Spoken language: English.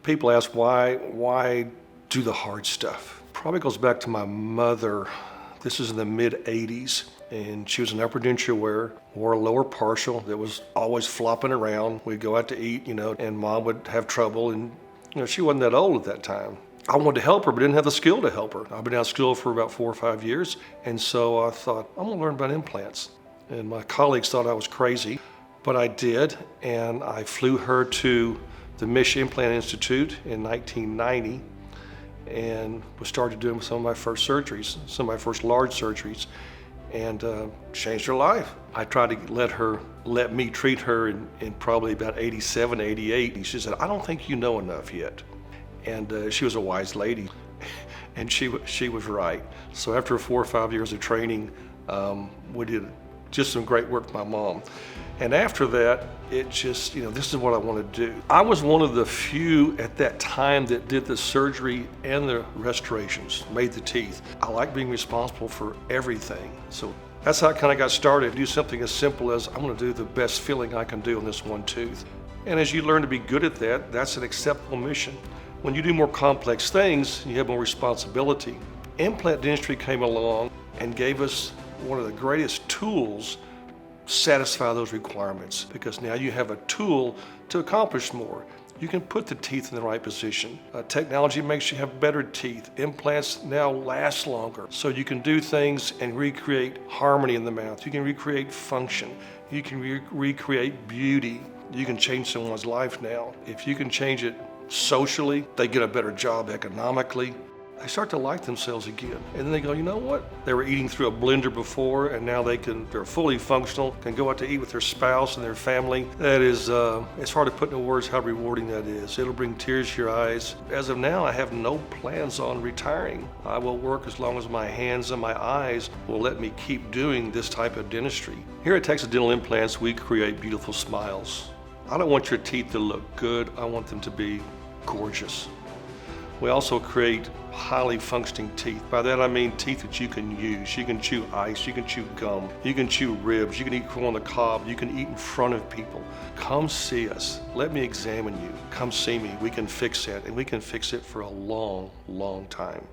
People ask why do the hard stuff? Probably goes back to my mother. This is in the mid-'80s, and she was an upper denture wearer, wore a lower partial that was always flopping around. We'd go out to eat, and Mom would have trouble, and she wasn't that old at that time. I wanted to help her, but didn't have the skill to help her. I've been out of school for about 4 or 5 years, and so I thought, I'm gonna learn about implants. And my colleagues thought I was crazy, but I did, and I flew her to the Misch Institute in 1990, and we started doing some of my first surgeries, some of my first large surgeries, and changed her life. I tried to let me treat her in probably about 87, 88. She said, I don't think you know enough yet. And she was a wise lady, and she was right. So after 4 or 5 years of training, we did just some great work with my mom. And after that, it just, this is what I want to do. I was one of the few at that time that did the surgery and the restorations, made the teeth. I like being responsible for everything. So that's how I kind of got started. Do something as simple as, I'm going to do the best filling I can do on this one tooth. And as you learn to be good at that, that's an acceptable mission. When you do more complex things, you have more responsibility. Implant dentistry came along and gave us one of the greatest tools satisfy those requirements, because now you have a tool to accomplish more. You can put the teeth in the right position. Technology makes you have better teeth. Implants now last longer, so you can do things and recreate harmony in the mouth. You can recreate function. You can recreate beauty. You can change someone's life now. If you can change it socially, they get a better job economically. They start to like themselves again. And then they go, you know what? They were eating through a blender before, and now they're fully functional, can go out to eat with their spouse and their family. That is, it's hard to put into words how rewarding that is. It'll bring tears to your eyes. As of now, I have no plans on retiring. I will work as long as my hands and my eyes will let me keep doing this type of dentistry. Here at Texas Dental Implants, we create beautiful smiles. I don't want your teeth to look good. I want them to be gorgeous. We also create highly functioning teeth. By that I mean teeth that you can use. You can chew ice, you can chew gum, you can chew ribs, you can eat corn on the cob, you can eat in front of people. Come see us. Let me examine you. Come see me. We can fix that, and we can fix it for a long, long time.